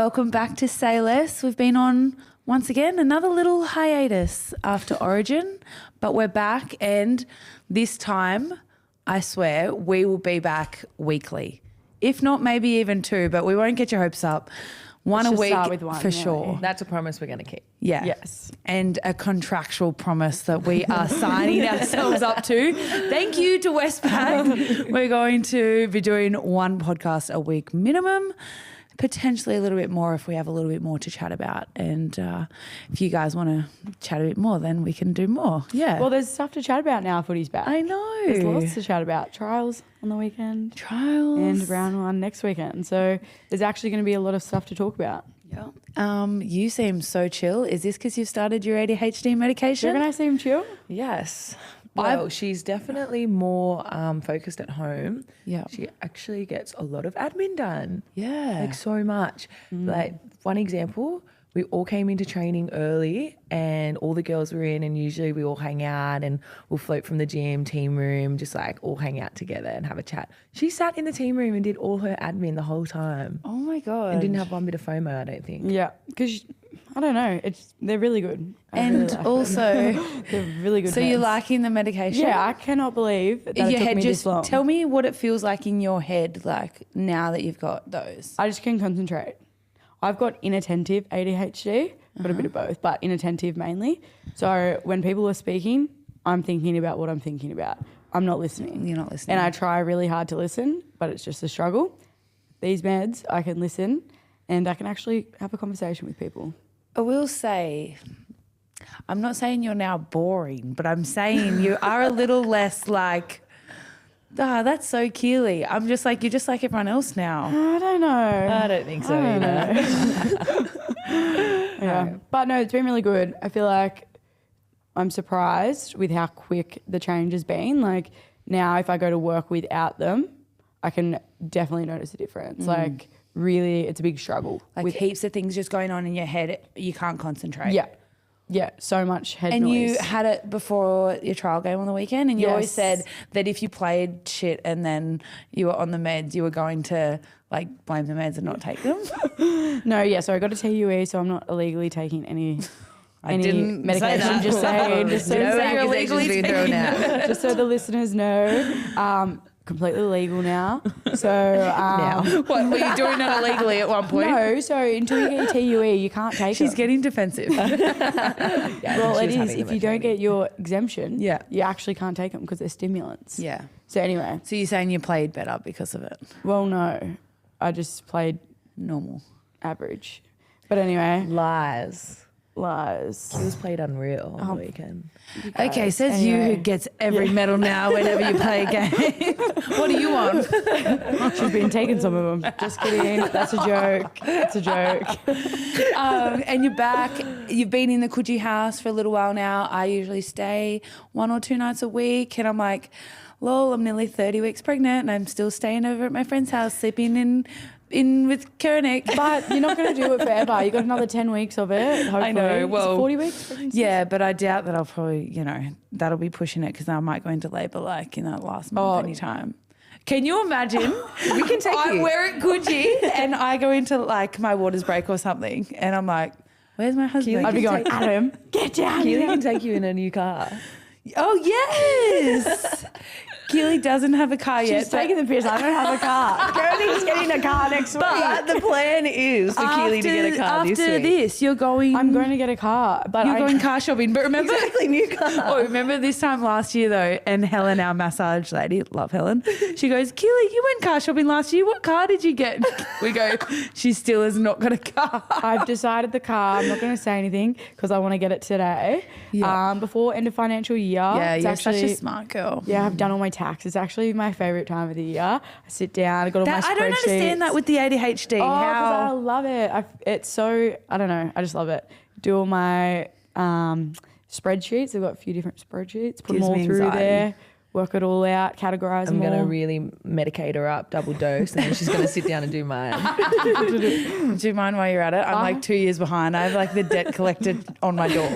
welcome back to Say Less. We've been on, once again, another little hiatus after Origin, but we're back, and this time, I swear, we will be back weekly. If not, maybe even two, but we won't get your hopes up. One a week for sure. That's a promise we're going to keep. Yeah. Yes. And a contractual promise that we are signing ourselves up to. Thank you to Westpac. We're going to be doing one podcast a week minimum, potentially a little bit more if we have a little bit more to chat about. And if you guys want to chat a bit more, then we can do more. Yeah. Well, there's stuff to chat about now footy's back. I know. There's lots to chat about. Trials on the weekend. Trials. And round one next weekend. So there's actually going to be a lot of stuff to talk about. Yeah. You seem so chill. Is this because you've started your ADHD medication? Do you reckon I seem chill? Yes. Well, she's definitely more focused at home. Yeah. She actually gets a lot of admin done. Yeah. Like so much. Like one example, we all came into training early and all the girls were in, and usually we all hang out and we'll float from the gym, team room, just like all hang out together and have a chat. She sat in the team room and did all her admin the whole time. Oh my God. And didn't have one bit of FOMO, I don't think. Yeah. Because, I don't know, they're really good. And also, they're really good. So you're liking the medication? Yeah, I cannot believe that it took me this long. Tell me what it feels like in your head, like now that you've got those. I just can concentrate. I've got inattentive ADHD, got a bit of both, but inattentive mainly. So when people are speaking, I'm thinking about what I'm thinking about. I'm not listening. You're not listening. And I try really hard to listen, but it's just a struggle. These meds, I can listen and I can actually have a conversation with people. I will say, I'm not saying you're now boring, but I'm saying you are a little less like, that's so Keeley. I'm just like, you're just like everyone else now. I don't know. I don't think so either. Yeah. But no, it's been really good. I feel like I'm surprised with how quick the change has been. Like now if I go to work without them, I can definitely notice a difference. Like really, it's a big struggle. Like with heaps of things just going on in your head, you can't concentrate. Yeah. Yeah, so much head and noise. And you had it before your trial game on the weekend, and you always Yes. said that if you played shit and then you were on the meds, you were going to like blame the meds and not take them. No, yeah, so I got a TUE, so I'm not illegally taking any didn't medication. say that. Just saying, just so you're illegally taking out. just so the listeners know. Completely legal now. So now. What, were you doing it illegally at one point? No, so until you get a TUE, you can't take it. She's getting defensive. Well, it is. If you don't get your exemption, Yeah. you actually can't take them because they're stimulants. Yeah. So anyway. So you're saying you played better because of it? Well, no. I just played normal. Average. But anyway. Lies. She was played unreal on the weekend. Okay, says you who gets every medal now whenever you play a game. What are you on? She's been taking some of them. Just kidding. That's a joke. It's a joke. And you're back. You've been in the Coogee house for a little while now. I usually stay 1 or 2 nights a week, and I'm like, lol, I'm nearly 30 weeks pregnant and I'm still staying over at my friend's house sleeping in with Koenig. But you're not going to do it forever. You got another 10 weeks of it, hopefully. I know. Well, 40 weeks pregnancy? Yeah, but I doubt that I'll probably, that'll be pushing it because I might go into labour like in that last month anytime. Can you imagine? We can take you. We're at Coogee and I go into like my waters break or something and I'm like, where's my husband? Keeley I'd be going, Adam, get down Keeley here. can take you in a new car. Oh, yes. Keeley doesn't have a car yet. She's taking the piss. I don't have a car. Koenig's getting a car next week. But the plan is for Keeley to get a car this week. After this, you're going... I'm going to get a car. But you're going car shopping. But remember... Exactly, new car. Oh, remember this time last year, though, and Helen, our massage lady, love Helen, she goes, Keeley, you went car shopping last year. What car did you get? We go, she still has not got a car. I've decided the car. I'm not going to say anything because I want to get it today. Yeah. Before end of financial year. Yeah, it's you're actually, such a smart girl. Yeah, I've done all my tax. It's actually my favourite time of the year. I sit down, I got all my spreadsheets. I don't understand that with the ADHD. Oh, 'cause I How? love it. It's so, I don't know, I just love it. Do all my spreadsheets. I've got a few different spreadsheets. Put Gives them all me through anxiety. there. Work it all out, categorise I'm them all. going to really medicate her up, double dose, and then she's going to sit down and do mine. Do you mind while you're at it? I'm like 2 years behind. I have like the debt collected on my door,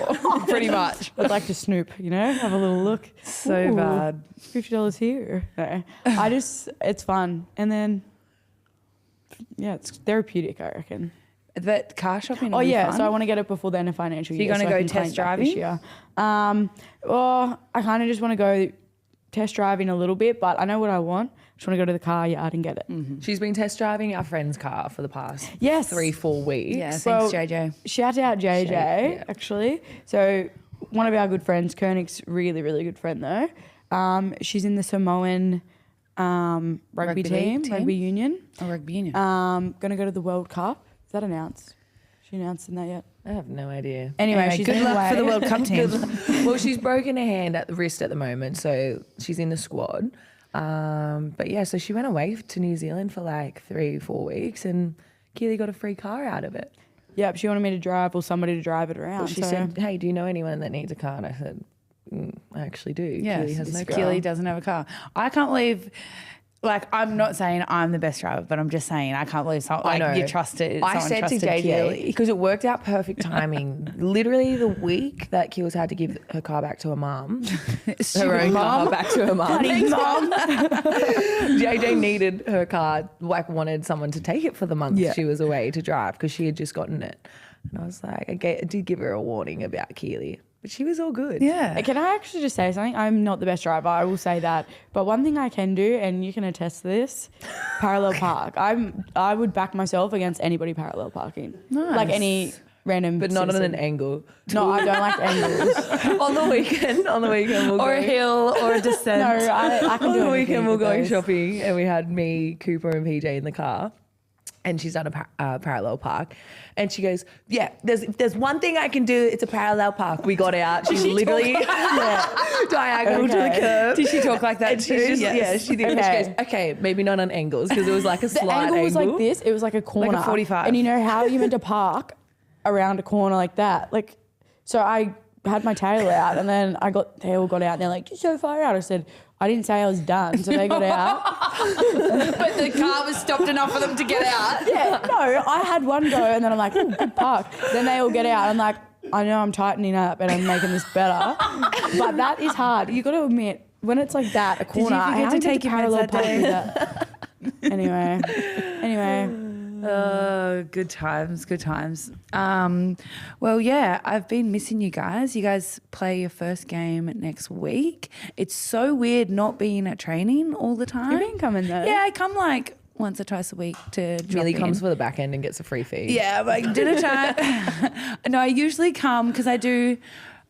pretty much. I'd like to snoop, have a little look. So Ooh, bad. $50 here. No. it's fun. And then, yeah, it's therapeutic, I reckon. But car shopping. Oh will be yeah, fun. so I want to get it before the end of financial year. you're gonna I go can claim test back this driving? year. I kind of just want to go test driving a little bit, but I know what I want. Just want to go to the car yard and get it. She's been test driving our friend's car for the past Yes. 3-4 weeks. Yeah, thanks, Well, JJ. Shout out JJ, yeah. actually. So one of our good friends, Koenig's really, really good friend though. She's in the Samoan rugby Rugby team, league rugby union. Oh, rugby union. Gonna go to the World Cup. Is that announced? She announced in that yet? I have no idea. Anyway, she's good been luck for the away. World Cup team. Well, she's broken her hand at the wrist at the moment, so she's in the squad. But yeah, so she went away to New Zealand for like 3-4 weeks, and Keeley got a free car out of it. Yep, she wanted me to drive or somebody to drive it around. Well, she so- said, "Hey, do you know anyone that needs a car?" And I said, "I actually do." Yes, Keeley has no car. Keeley doesn't have a car. I can't believe. Like, I'm not saying I'm the best driver, but I'm just saying I can't believe someone, I know. you trusted. I someone said to trusted JJ Keeley. because it worked out perfect timing. Literally the week that Keels had to give her car back to her mum, her own car back to her mum. JJ needed her car, like wanted someone to take it for the month she was away to drive because she had just gotten it. And I was like, I did give her a warning about Keeley, but she was all good. Yeah. Can I actually just say something? I'm not the best driver, I will say that. But one thing I can do, and you can attest to this, parallel park. I would back myself against anybody parallel parking. Nice. Like any random But not on citizen. an angle. No, I don't like angles. on the weekend we'll Or go. a hill or a descent. No, I can On do the anything weekend we're with going those. shopping, and we had me, Cooper, and PJ in the car. And she's done a parallel park, and she goes, "Yeah, there's one thing I can do. It's a parallel park." We got out. She's literally diagonal to the curb. Did she talk like that And too? she's just, Yes. yeah, she did. Okay. She goes, "Okay, maybe not on angles because it was like a The slight angle was like this. It was like a corner. 45. And you know how you meant to park around a corner like that? Like, so I had my tail out, and then they all got out, and they're like, "You're so far out." I said, I didn't say I was done, so they got out. But the car was stopped enough for them to get out. Yeah, no, I had one go, and then I'm like, "Ooh, good park." Then they all get out. I'm like, I know I'm tightening up and I'm making this better, but that is hard. You got to admit, when it's like that, a corner, forget I have to to take take your meds parallel that park day? with that. Anyway. Good times, good times. Well, yeah, I've been missing you guys. You guys play your first game next week. It's so weird not being at training all the time. You've been coming though. Yeah, I come like once or twice a week to drop Millie in. comes for the back end and gets a free feed. Yeah, like dinner time. No, I usually come because I do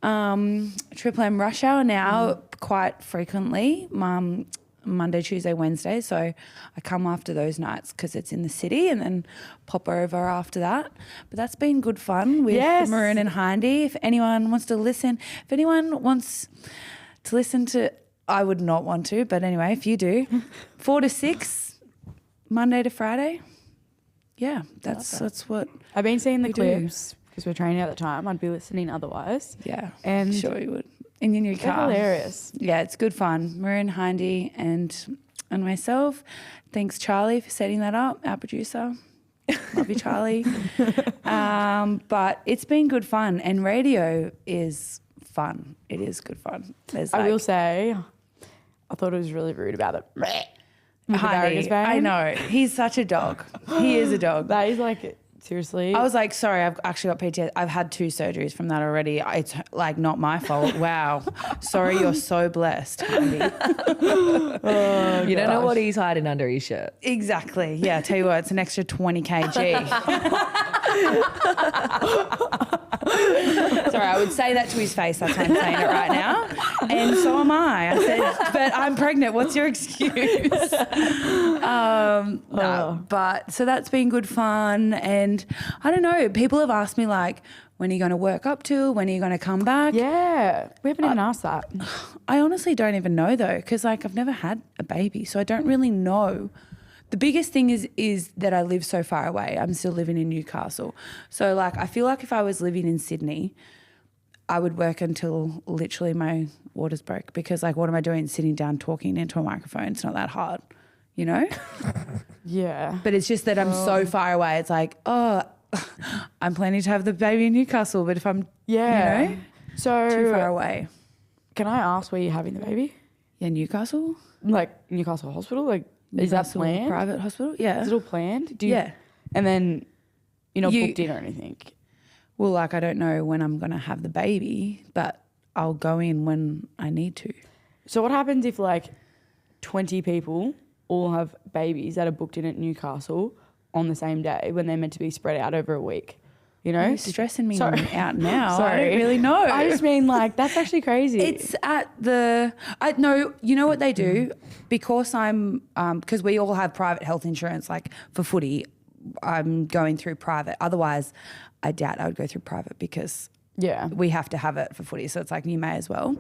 Triple M rush hour now quite frequently. Monday, Tuesday, Wednesday. So I come after those nights because it's in the city, and then pop over after that. But that's been good fun with Yes. Maroon and Hindy. If anyone wants to listen, I would not want to, but anyway, if you do, 4 to 6, Monday to Friday. Yeah, that's what. I've been seeing the We do. clips because we're training at the time. I'd be listening otherwise. Yeah, And sure you would. In your new they're car. hilarious. Yeah, it's good fun. Maroon, Hindy, and myself. Thanks, Charlie, for setting that up, our producer. Love you, Charlie. But it's been good fun, and radio is fun. It is good fun. There's I will say, I thought it was really rude about it. With the Vargas Hindy, van. I know. He's such a dog. He is a dog. That is like, seriously. I was like, sorry, I've actually got PTSD. I've had 2 surgeries from that already. It's like not my fault. Wow. Sorry, you're so blessed, Hindy. You don't know what he's hiding under his shirt. Exactly. Yeah, tell you what, it's an extra 20 kg. Sorry, I would say that to his face. That's why I'm saying it right now. And so am I. I said, but I'm pregnant. What's your excuse? No, but so that's been good fun. And I don't know, people have asked me like, when are you going to work up to? When are you going to come back? yeah, we haven't even asked that. I honestly don't even know though, because like I've never had a baby, so I don't really know. The biggest thing is that I live so far away. I'm still living in Newcastle. So like I feel like if I was living in Sydney, I would work until literally my waters broke, because like what am I doing sitting down talking into a microphone? It's not that hard, you know? Yeah. But it's just that I'm so far away. It's like, oh, I'm planning to have the baby in Newcastle, but if I'm Yeah. you know, So too far away. can I ask where you're having the baby? Yeah, Newcastle? Like Newcastle Hospital? Like, is that Newcastle planned? Private hospital? Yeah. Is it all planned? Yeah. And then You're not booked in or anything. Well, like I don't know when I'm going to have the baby, but I'll go in when I need to. So what happens if like 20 people all have babies that are booked in at Newcastle on the same day when they're meant to be spread out over a week? You know? You're stressing me out now. Sorry. I don't really know. I just mean like that's actually crazy. It's at you know what they do? Because because we all have private health insurance, like for footy, I'm going through private. Otherwise, I doubt I would go through private because we have to have it for footy. So it's like you may as well.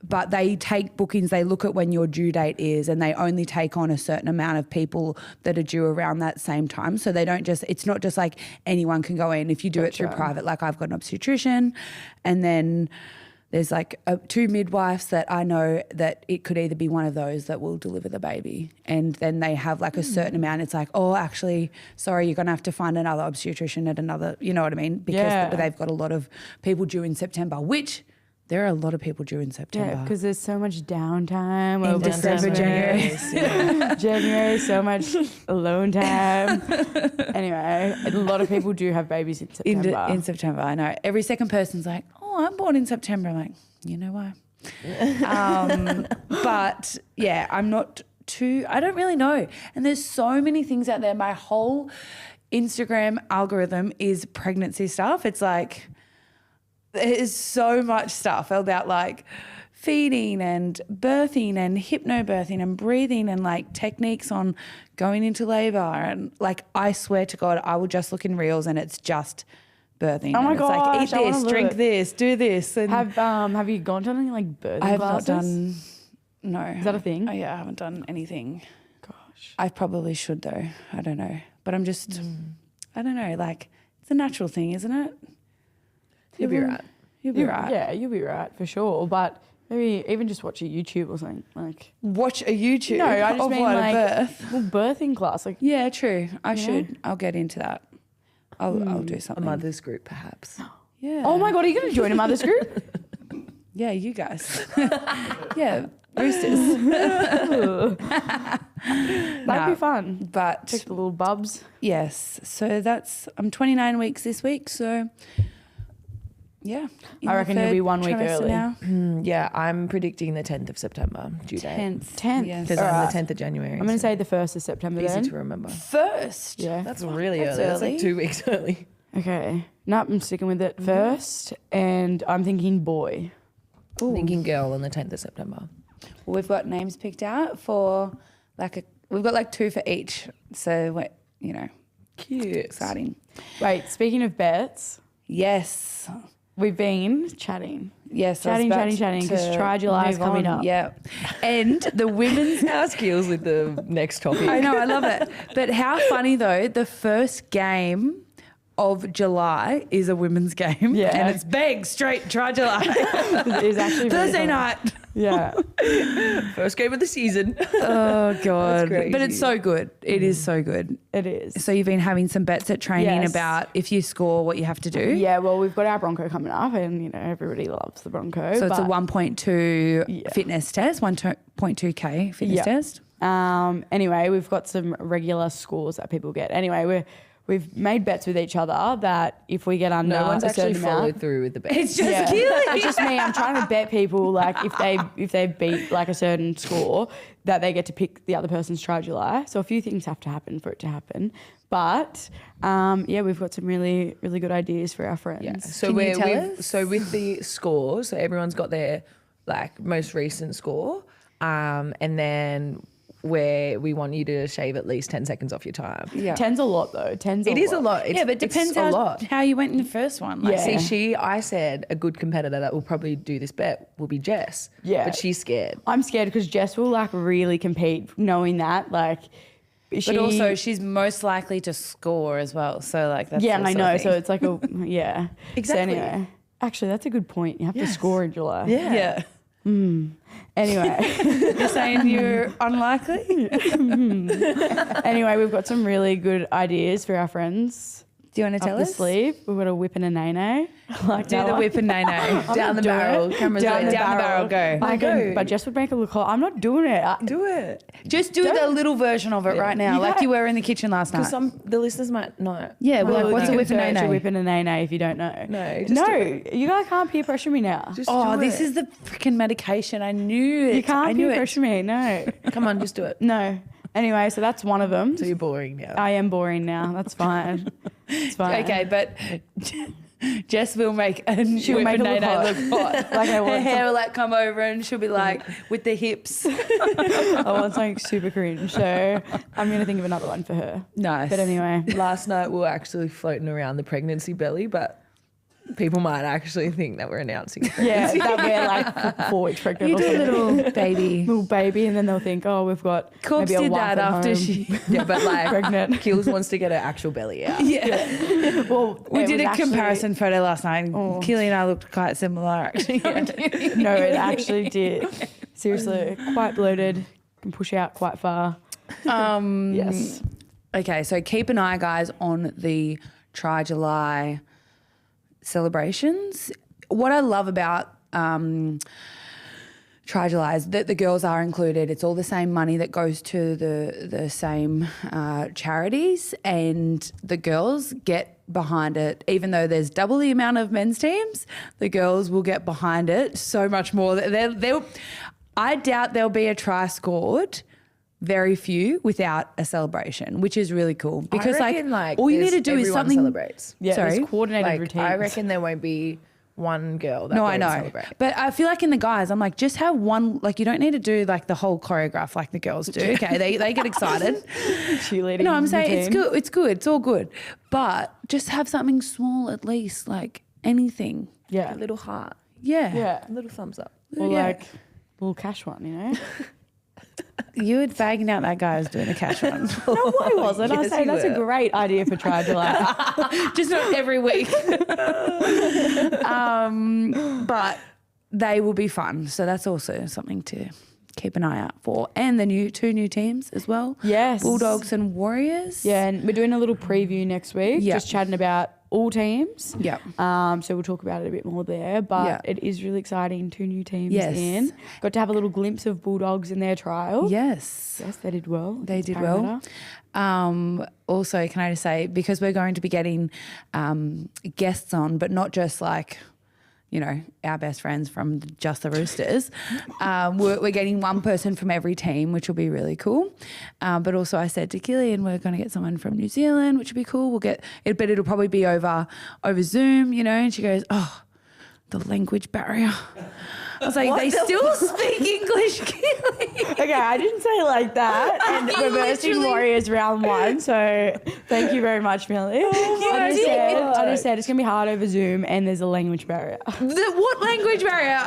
But they take bookings, they look at when your due date is, and they only take on a certain amount of people that are due around that same time. So they don't it's not just like anyone can go in. If you do it through private, like I've got an obstetrician, and then there's like 2 midwives that I know that it could either be one of those that will deliver the baby. And then they have like a certain amount. It's like, oh, actually, sorry, you're going to have to find another obstetrician at another, you know what I mean? Because they've got a lot of people due in September, which there are a lot of people due in September. Yeah, because there's so much downtime. In December, January. January, so much alone time. Anyway, a lot of people do have babies in September. In September, I know. Every second person's like, oh, I'm born in September. I'm like, you know why? But yeah, I don't really know. And there's so many things out there. My whole Instagram algorithm is pregnancy stuff. It's like, there's so much stuff about like feeding and birthing and hypnobirthing and breathing and like techniques on going into labour. And like, I swear to God, I will just look in reels and it's just birthing. Oh my and gosh, it's like, eat this, drink this, do this. And have you gone to anything like birthing I have classes? not done, no. Is that a thing? Oh yeah, I haven't done anything. Gosh. I probably should though. I don't know. But I'm just, I don't know, like it's a natural thing, isn't it? You'll be right. You'll be right. Yeah, you'll be right for sure. But maybe even just watch a YouTube or something. Like watch a YouTube. No, I just of mean what, like a birth. well, birthing class. Like Yeah, true. I You should. know? I'll get into that. I'll do A something. mother's group, perhaps. Yeah. oh my God, are you going to join a mother's group? Yeah, you guys. Yeah, roosters. That'd be fun. But Check the little bubs. yes, so I'm 29 weeks this week, so yeah. I reckon you'll be 1 week early. now. Yeah, I'm predicting the 10th of September due date. 10th. Yes. Because All I'm right. the 10th of January. I'm going to say the 1st of September easy then. to remember. First. Yeah. That's really That's early. That's early. like 2 weeks early. Okay. No, I'm sticking with it first. And I'm thinking boy. Thinking girl on the 10th of September. Well, we've got names picked out for we've got like 2 for each. So, Cute. exciting. Wait, speaking of bets, Yes. we've been chatting. Yes. Chatting, I was about chatting, 'cause to Try July is move coming on. up. Yeah. And the women's Our skills with the next topic. I know, I love it. But how funny though, the first game of July is a womenmen's game. Yeah. And it's bang, straight, try July. It is actually Thursday really night. fun. Yeah. First game of the season. Oh God. crazy. But it's so good. It is so good. It is. So you've been having some bets at training Yes. about if you score what you have to do. Yeah, well, we've got our Bronco coming up and, everybody loves the Bronco. So it's a but, 1.2 Yeah. fitness test, 1.2K fitness Yeah. test. Anyway, we've got some regular scores that people get. Anyway, we've made bets with each other that if we get under No one's a actually certain followed amount, through with the bet. It's just yeah, Keeley. it's just me. I'm trying to bet people like if they beat like a certain score that they get to pick the other person's try July. So a few things have to happen for it to happen. But we've got some really really good ideas for our friends. Yeah. So Can you tell us? So with the scores, so everyone's got their like most recent score, and then where we want you to shave at least 10 seconds off your time. Yeah. 10's a lot though. 10's It is a lot. Yeah, but it depends a lot. how you went in the first one. Like, Yeah. See, I said a good competitor that will probably do this bet will be Jess. Yeah. But she's scared. I'm scared because Jess will like really compete knowing that like. But also she's most likely to score as well. So like that's Yeah, the I sort of know. thing. So it's like a yeah. Exactly. So anyway, actually, that's a good point. You have to Yes. score in July. Yeah. Anyway, You're saying you're unlikely? anyway, we've got some really good ideas for our friends. Do you want to tell Up the us? sleeve. We've got a whip and a nay-nay. Like Do the whip and nay-nay. Down the barrel. Cameras Down waiting. the barrel, go. But Jess would make it look hot. I'm not doing it. Do it. Just do the little version of it right now, You like gotta- you were in the kitchen last night. Because the listeners might not. Yeah, we're like, what's a you whip can and search a nay-nay? whip and a nay-nay if you don't know. No, just no, do you guys can't peer pressure me now. Just Oh, do this it. is the freaking medication. I knew it. You can't I knew peer it. pressure me. No, Come on, just do it. no. Anyway, so that's one of them. So you're boring now. I am boring now. That's fine. It's fine. Okay, but Jess will make a She'll whip make and it look nay-nay hot. look hot. Like I Her want, hair will like come over and she'll be like with the hips. I want something super cringe. So I'm going to think of another one for her. Nice. But anyway, Last night we were actually floating around the pregnancy belly, but people might actually think that we're announcing a pregnancy. yeah, that we're like 4 weeks pregnant You or do a something. little baby. Little baby, and then they'll think, oh, we've got Corbs maybe a did wife that at after home. she. Yeah, but like Pregnant. Keels wants to get her actual belly out. Yeah. Well, We it did was a actually- comparison photo last night. Oh. Keeley and I looked quite similar, actually. No, it actually did. Seriously, quite bloated. Can push out quite far. Yes. Okay, so keep an eye, guys, on the Try July celebrations. What I love about Try July is that the girls are included. It's all the same money that goes to the same charities, and the girls get behind it. Even though there's double the amount of men's teams, the girls will get behind it so much more. I doubt there'll be a try scored. Very few without a celebration, which is really cool because I reckon, all you need to do is everyone something. celebrates. Yeah, Sorry? there's coordinated Like routines. I reckon there won't be one girl that No, won't I know, celebrate. but I feel like in the guys, I'm like, just have one. Like, you don't need to do like the whole choreograph like the girls do. Okay, they get excited. cheerleading. No, I'm saying it's routine. good. It's good. It's all good, but just have something small at least, like anything. Yeah. A little heart, Yeah, Yeah. a little thumbs up. Or Yeah. like a little cash one, you know? You were bagging out that guy was doing a cash one. No, I wasn't. I Yes, was saying you that's a were. great idea for Try July. Just not every week. But they will be fun. So that's also something to keep an eye out for. And the two new teams as well. Yes. Bulldogs and Warriors. Yeah, and we're doing a little preview next week, Yeah. just chatting about all teams. Yeah. So we'll talk about it a bit more there, but Yeah. it is really exciting. 2 new teams Yes. in. Got to have a little glimpse of Bulldogs in their trial. Yes. Yes, they did well. They did well. Also, can I just say, because we're going to be getting guests on, but not just like, you know, our best friends from just the Roosters. We're getting one person from every team, which will be really cool. But also I said to Keeley, and we're going to get someone from New Zealand, which will be cool. We'll get it, but it'll probably be over Zoom, you know. And she goes, oh, the language barrier. I was like, they still speak English, Keeley. Okay, I didn't say it like that. And You we're versing literally- Warriors round 1, so thank you very much, Millie. I just said it's going to be hard over Zoom and there's a language barrier. What language barrier?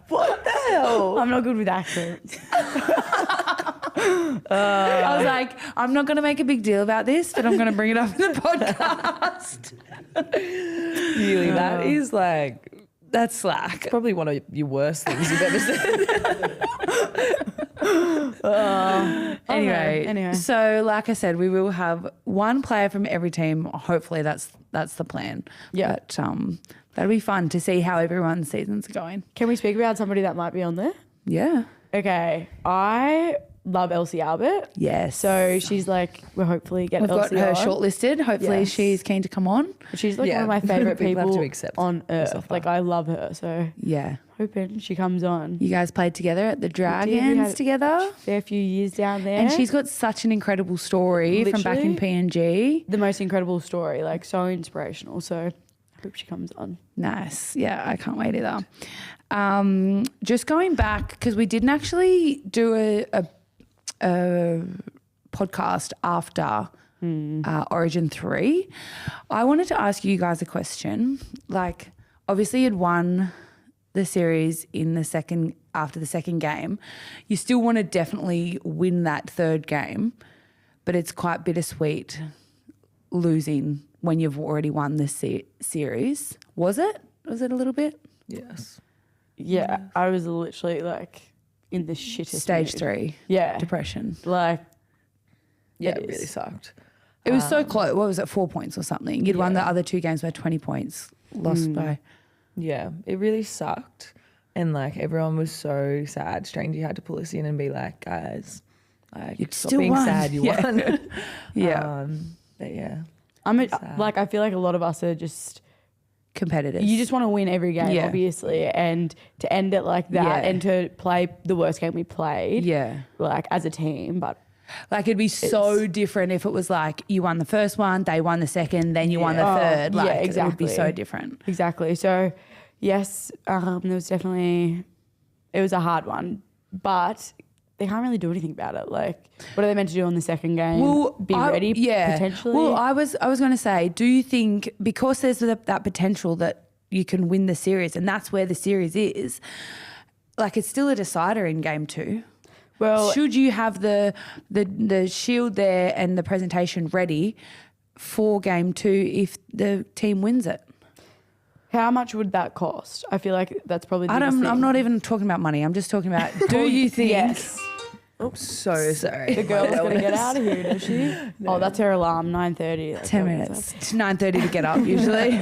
What the hell? I'm not good with accents. I was like, I'm not going to make a big deal about this, but I'm going to bring it up in the podcast. Really, that is like That's slack. probably one of your worst things you've ever said. Anyway, so like I said, we will have one player from every team. Hopefully, that's the plan. Yeah. But that'll be fun to see how everyone's seasons are going. Can we speak about somebody that might be on there? Yeah. Okay, I love Elsie Albert. Yes. So she's like, we'll hopefully get we've got Elsie her on. shortlisted. Hopefully, Yes. she's keen to come on. She's like Yeah, one of my favourite people have people to accept on this earth. offer. Like I love her. So Yeah. hoping she comes on. You guys played together at the We Dragons had together. Fair few years down there. And she's got such an incredible story from back in Literally. PNG. the most incredible story, like so inspirational. So I hope she comes on. Nice. Yeah, I can't wait either. Just going back, because we didn't actually do a podcast after Origin 3. I wanted to ask you guys a question. Like, obviously you'd won the series after the second game. You still want to definitely win that third game, but it's quite bittersweet losing when you've already won this series. Was it? Was it a little bit? Yes. Yeah, I was literally like in the shittest Stage mood. 3. Yeah, Depression. like Yeah, It it really is. sucked. It was so close. What was it, 4 points or something? You'd won the other 2 games by 20 points, lost by. Yeah, it really sucked. And like everyone was so sad. Stranger had to pull us in and be like, guys, like You'd stop still being won. sad, you won. Yeah. But yeah. I feel like a lot of us are just Competitors. you just want to win every game, Yeah. obviously, and to end it like that and to play the worst game we played, like as a team, but. Like it'd be so different if it was like you won the first one, they won the second, then you won the third. Like exactly. it would be so different. Exactly. So yes, there was definitely, it was a hard one, but they can't really do anything about it. Like what are they meant to do in the second game? Be ready potentially? Well, I was going to say, do you think because there's that potential that you can win the series and that's where the series is, like it's still a decider in game 2? Well, should you have the shield there and the presentation ready for game 2 if the team wins it? how much would that cost? I feel like that's probably the biggest thing. I'm not even talking about money. I'm just talking about do you think... Yes. Oops, so sorry. The girl's got to get out of here, does she? No. Oh, that's her alarm, 9:30. 10 minutes. It's 9:30 to get up usually.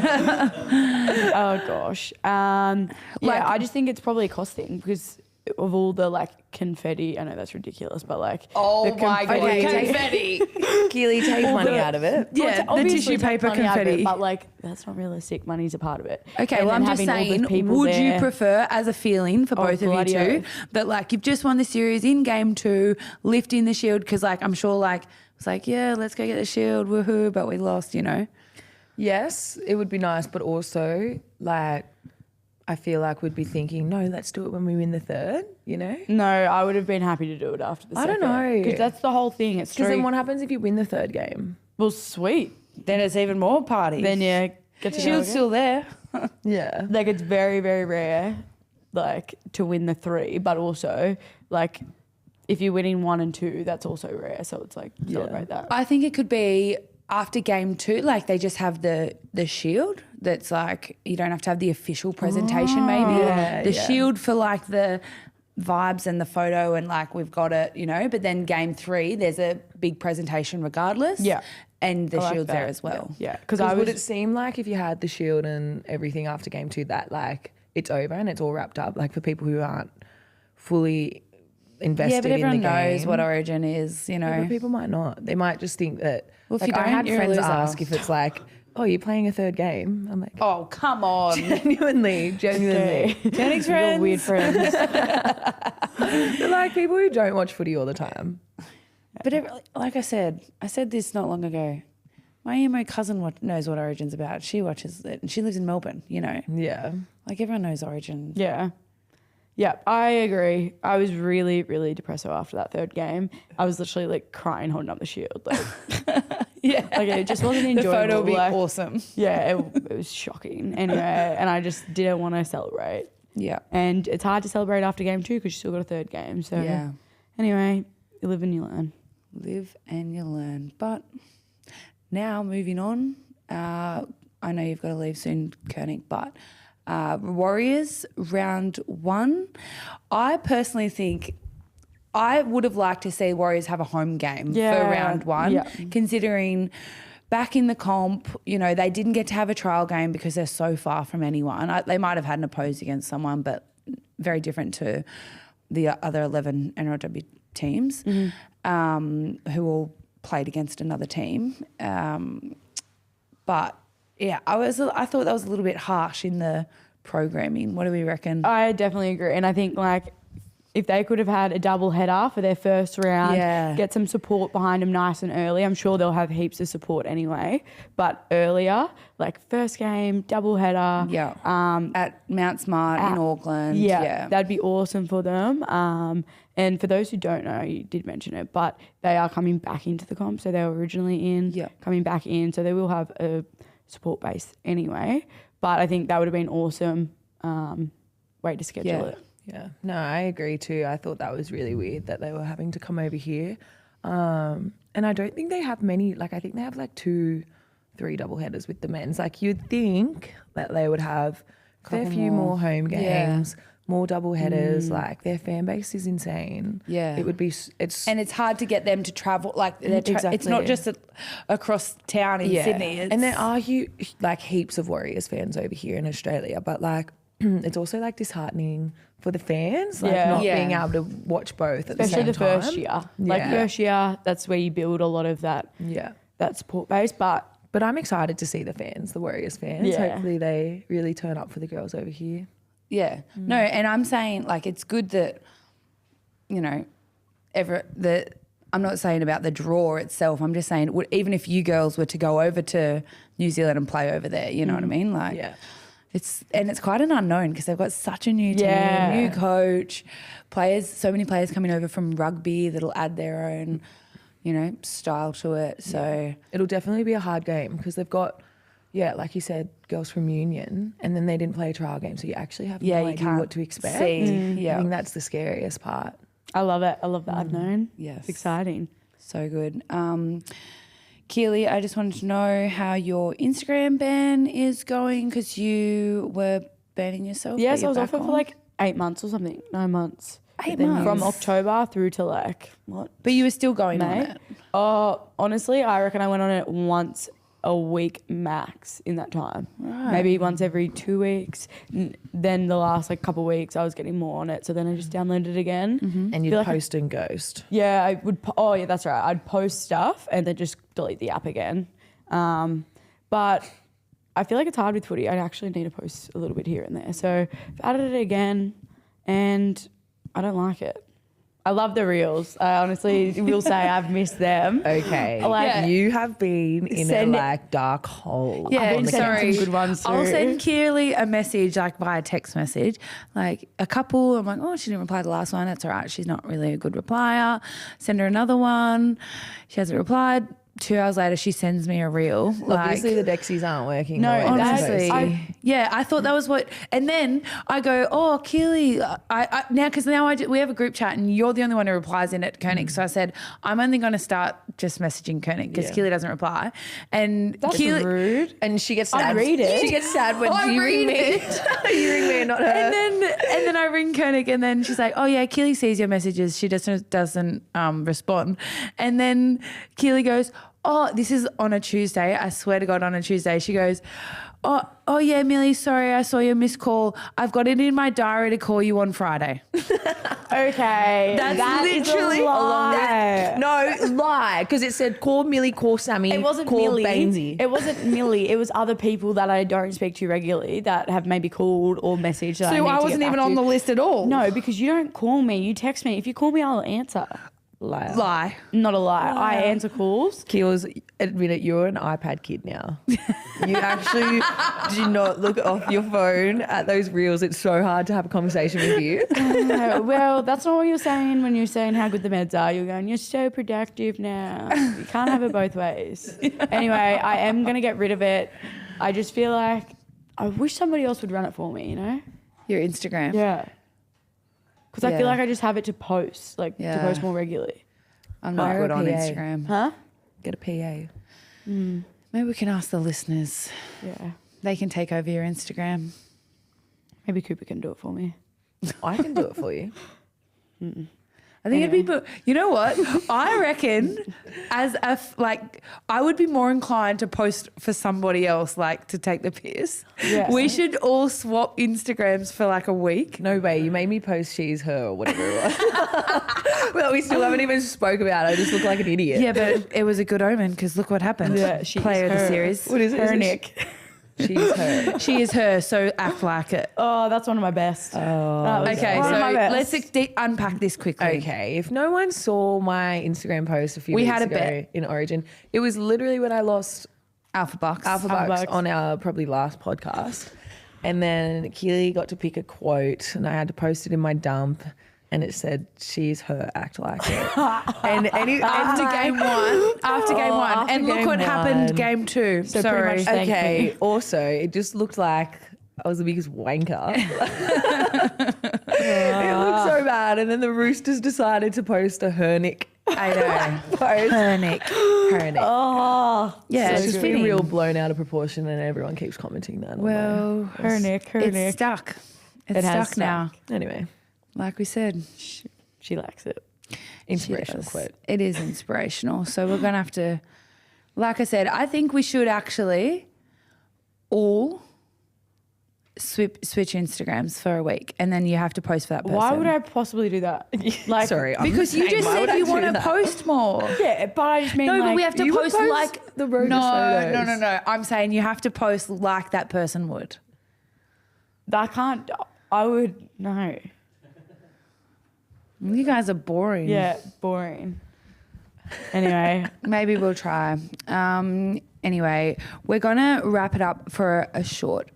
Oh, gosh. I just think it's probably a cost thing because of all the like confetti. I know that's ridiculous, but like oh my god, confetti. Keeley, take money out of it. Yeah, the tissue paper confetti. But like that's not realistic. Money's a part of it. Okay, and well I'm just saying, would you prefer as a feeling for both of you two that like you've just won the series in game 2, lifting the shield because like I'm sure like it's like yeah, let's go get the shield, woohoo, but we lost, you know? Yes, it would be nice, but also like I feel like we'd be thinking, no, let's do it when we win the third, you know? No, I would have been happy to do it after the second. I don't know. Because that's the whole thing. It's because then what happens if you win the third game? Well, sweet. Then it's even more parties. Then you get to shield's still there. Yeah. Like it's very, very rare like to win the 3, but also like if you're winning 1 and 2, that's also rare. So it's like celebrate that. I think it could be after game 2, like they just have the shield that's like you don't have to have the official presentation maybe. The shield for like the vibes and the photo and like we've got it, you know, but then game 3 there's a big presentation regardless. Yeah. And the shield's there as well. Yeah. Because would it seem like if you had the shield and everything after game 2 that like it's over and it's all wrapped up, like for people who aren't fully invested in the game. Yeah, but everyone knows what Origin is, you know. Yeah, but people might not. They might just think that, well, if like you don't, I had you're friends a loser. ask if it's like, oh, you're playing a third game. I'm like, oh, come on. Genuinely. Turning's friends. Weird friends. They're like people who don't watch footy all the time. But like I said this not long ago. My emo cousin knows what Origin's about. She watches it and she lives in Melbourne, you know. Yeah. Like everyone knows Origin. Yeah. Yeah, I agree. I was really, really depressed after that third game. I was literally like crying, holding up the shield. Like, yeah. Like it just wasn't enjoyable. The photo would be like, awesome. Yeah, it was shocking. Anyway, and I just didn't want to celebrate. Yeah. And it's hard to celebrate after game 2 because you still got a third game. So yeah. Anyway, you live and you learn. Live and you learn. But now moving on, I know you've got to leave soon, Koenig, but Warriors round 1. I personally think I would have liked to see Warriors have a home game for round 1, considering back in the comp, you know, they didn't get to have a trial game because they're so far from anyone. They might have had an oppose against someone, but very different to the other 11 NRW teams who all played against another team. But yeah, I thought that was a little bit harsh in the programming. What do we reckon? I definitely agree. And I think like if they could have had a double header for their first round, get some support behind them nice and early. I'm sure they'll have heaps of support anyway. But earlier, like first game, double header. Yeah. At Mount Smart in Auckland. Yeah. That'd be awesome for them. And for those who don't know, you did mention it, but they are coming back into the comp. So they were originally coming back in. So they will have a support base anyway. But I think that would have been awesome way to schedule it. Yeah, no, I agree too. I thought that was really weird that they were having to come over here. And I don't think they have many, like I think they have like 2-3 double headers with the men's. Like you'd think that they would have a fair few more home games, more double headers. Like their fan base is insane. Yeah. It would be, And it's hard to get them to travel. Like it's Exactly. not just across town in Sydney. And there are like heaps of Warriors fans over here in Australia, but like it's also like disheartening for the fans, like not being able to watch both at Especially the the same time. first year. Like first year, that's where you build a lot of that support base. But I'm excited to see the fans, the Warriors fans. Yeah. Hopefully they really turn up for the girls over here. Yeah. No, and I'm saying like it's good that, you know, I'm not saying about the draw itself. I'm just saying even if you girls were to go over to New Zealand and play over there, you know what I mean? Like it's quite an unknown because they've got such a new team, new coach, so many players coming over from rugby that'll add their own, you know, style to it. So it'll definitely be a hard game because they've got, like you said, girls from Union, and then they didn't play a trial game, so you actually have no idea what to expect. I think that's the scariest part. I love it. I love the unknown. Yes. It's exciting. So good. Keely, I just wanted to know how your Instagram ban is going because you were banning yourself. Yes, I was off it for like 8 months or something, 9 months. 8 months? From October through to like, what? But you were still going on May? it. Oh, honestly, I reckon I went on it once a week max in that time. Right. Maybe once every 2 weeks. Then the last like couple of weeks I was getting more on it. So then I just downloaded it again. And you'd post and ghost. Yeah, I would. Oh, yeah, that's right. I'd post stuff and then just delete the app again. But I feel like it's hard with footy. I actually need to post a little bit here and there. So I've added it again and I don't like it. I love the reels. I honestly will say I've missed them. Okay. Like, you have been in a like dark hole. Yeah, I've been sending some good ones I'll through. send Keely a message like via text message, like a couple. I'm like, oh, she didn't reply to the last one. That's all right. She's not really a good replier. Send her another one. She hasn't replied. 2 hours later, she sends me a reel. Obviously, the Dexies aren't working. No, the way they're honestly, supposed to. I thought that was what. And then I go, oh, Keely, we have a group chat, and you're the only one who replies in it, Koenig. So I said, I'm only going to start just messaging Koenig because Keely doesn't reply. And That's Keely, rude. And she gets sad. I read it. She gets sad when I you ring read me. You ring me and not her. And then I ring Koenig, and then she's like, oh yeah, Keely sees your messages. She doesn't respond. And then Keely goes, oh, this is on a Tuesday. I swear to God, on a Tuesday. She goes, oh yeah, Millie, sorry, I saw your missed call. I've got it in my diary to call you on Friday. Okay. That's literally a lie. No, lie. Because it said call Millie, call Sammy, It wasn't call Millie. Bainesy. It wasn't Millie. It was other people that I don't speak to regularly that have maybe called or messaged. That So I wasn't even on the list at all. No, because you don't call me. You text me. If you call me, I'll answer. Lie. Not a lie. I answer calls. Keels, admit it, you're an iPad kid now. You actually do not look off your phone at those reels. It's so hard to have a conversation with you. Well, that's not what you're saying when you're saying how good the meds are. You're going, you're so productive now. You can't have it both ways. Anyway, I am going to get rid of it. I just feel like I wish somebody else would run it for me, you know? Your Instagram. Yeah. Because I feel like I just have it to post, to post more regularly. I'm not good on Instagram. Huh? Get a PA. Maybe we can ask the listeners. Yeah. They can take over your Instagram. Maybe Cooper can do it for me. I can do it for you. I think it'd be, you know what? I reckon I would be more inclined to post for somebody else, like to take the piss. Yeah. We should all swap Instagrams for like a week. No way. You made me post she's her or whatever it was. Well, we still haven't even spoke about it. I just look like an idiot. Yeah, but it was a good omen because look what happened. Yeah, she's Player of the her. series. What is it? Her Nick. She's her. She is her, so act like it. Oh, that's one of my best. Okay, one so of my best. let's unpack this quickly. Okay, if no one saw my Instagram post a few weeks had a ago bet. in Origin, it was literally when I lost Alpha Bucks. Alpha Bucks on our probably last podcast. And then Keely got to pick a quote and I had to post it in my dump and it said, she's her, act like it. After game one. And look what happened game two. So Sorry. pretty much thank Okay, me. also, it just looked like I was the biggest wanker. It looked so bad. And then the Roosters decided to post a Hernick. I know. Post. Hernick. Oh, Yeah, So it's it's just fitting. been real blown out of proportion and everyone keeps commenting that. Well, her Nick. it's stuck. It's It has stuck now. Anyway, Like we said. She likes it. inspirational She does. quote. It is inspirational. So we're going to have to, like I said, I think we should actually all switch Instagrams for a week, and then you have to post for that person. Why would I possibly do that? Like, Sorry, I'm Because you saying, just why would said I you do want to that? post more. Yeah, but I just mean No, like, but we have to you would post post like the road photos. No. I'm saying you have to post like that person would. I can't. I would no. You guys are boring. Yeah, boring. Anyway, Maybe we'll try. Anyway, we're gonna wrap it up for a short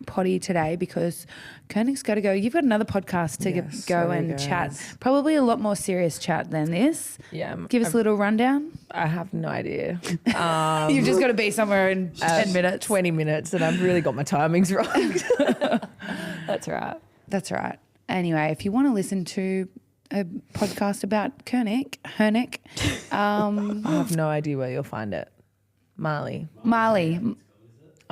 potty today because Koenig's got to go. You've got another podcast to Yes, go sorry, and guys. chat. Probably a lot more serious chat than this. Yeah, Give us a little rundown. I have no idea. You've just got to be somewhere in 10 minutes. 20 minutes, and I've really got my timings wrong. that's right. That's right. Anyway, if you want to listen to a podcast about Hernick, I have no idea where you'll find it. Marley.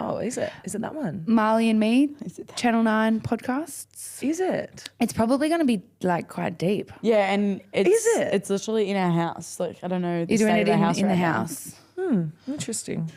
Oh, is it? Is it that one? Marley and Me, Channel 9 podcasts. Is it? It's probably going to be like quite deep. Yeah, and it's Is it? It's literally in our house. Like I don't know. The You're doing state it of our in, house in the right now. house. Interesting.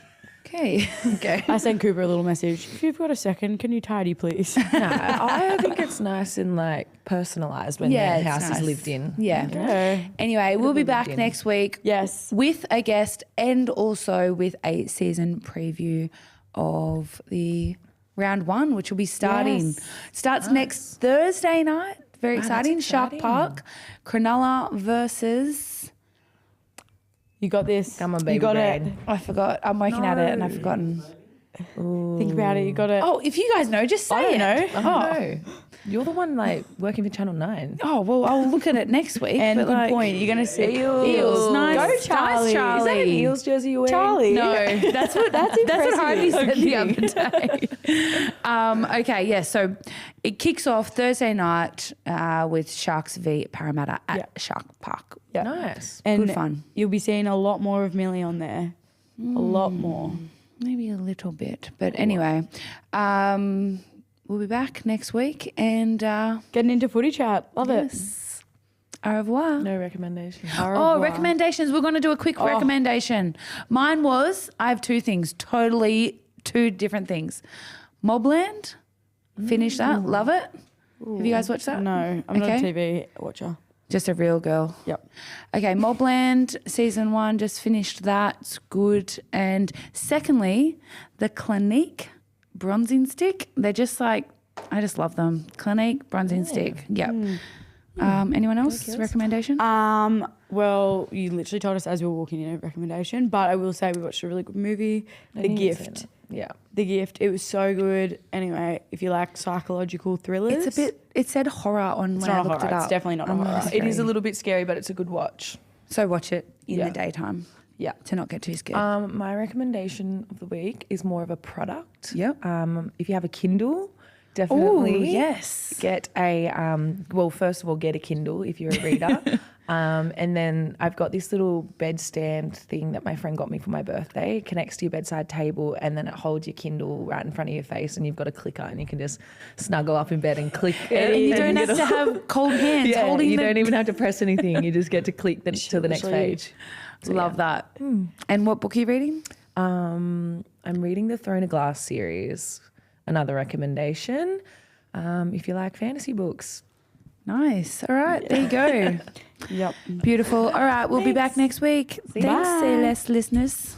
Okay. Okay. I sent Cooper a little message. If you've got a second, can you tidy, please? No, I think it's nice and like personalised when Yeah, the it's house nice. is lived in. Yeah. Okay. Anyway, we'll be lived back in. next week Yes. with a guest and also with a season preview of the round 1, which will be starting. Yes. Starts next Thursday night. Very that's exciting. Shark exciting. Park. Cronulla versus... You got this. Come on, You baby got brain. it. I forgot. I'm working at it and I've forgotten. Think about it. You got it. Oh, if you guys know, just say I don't it. know. Oh, you're the one like working for Channel 9. Oh, well, I'll look at it next week. And but good like, point. You're gonna see Eels. Nice. Go Nice, Charlie. Charlie. Is that an Eels jersey you're wearing? Charlie. No, that's what Harvey said the other day. Okay, yeah. So it kicks off Thursday night with Sharks v Parramatta at Yeah. Shark Park. Yeah. Nice. And Good fun. You'll be seeing a lot more of Millie on there. A lot more. Maybe a little bit, but anyway, we'll be back next week and Getting into footy chat. Love yes. Au revoir. No recommendation. it. Oh, recommendations. We're going to do a quick recommendation. Mine was, I have 2 things, totally 2 different things. Mobland, finish that, love it. Have you guys watched that? No, I'm not a TV watcher. Just a real girl. Yep. Okay, Mobland season 1, just finished that. It's good. And secondly, the Clinique bronzing stick. They're just like, I just love them. Clinique bronzing stick. Yep. Anyone else? Recommendation? Well, you literally told us as we were walking in a recommendation, but I will say we watched a really good movie, The Gift. Yeah. The Gift. It was so good. Anyway, if you like psychological thrillers, It's a bit, it said horror on It's when I not a looked horror. it up. It's definitely not a horror. It is a little bit scary, but it's a good watch. So watch it in Yeah. the daytime Yeah. to not get too scared. My recommendation of the week is more of a product. Yep. If you have a Kindle, definitely Ooh, yes. get a well, first of all, get a Kindle if you're a reader. And then I've got this little bed stand thing that my friend got me for my birthday. It connects to your bedside table and then it holds your Kindle right in front of your face and you've got a clicker and you can just snuggle up in bed and click it. And you don't get have to have cold hands yeah, holding you the... don't even have to press anything. You just get to click to the next Literally. page. Love that. And what book are you reading? I'm reading the Throne of Glass series. Another recommendation. If you like fantasy books. Nice. All right, there you go. Yep. Beautiful. All right, we'll be back next week. Thanks, Bye. Celeste listeners.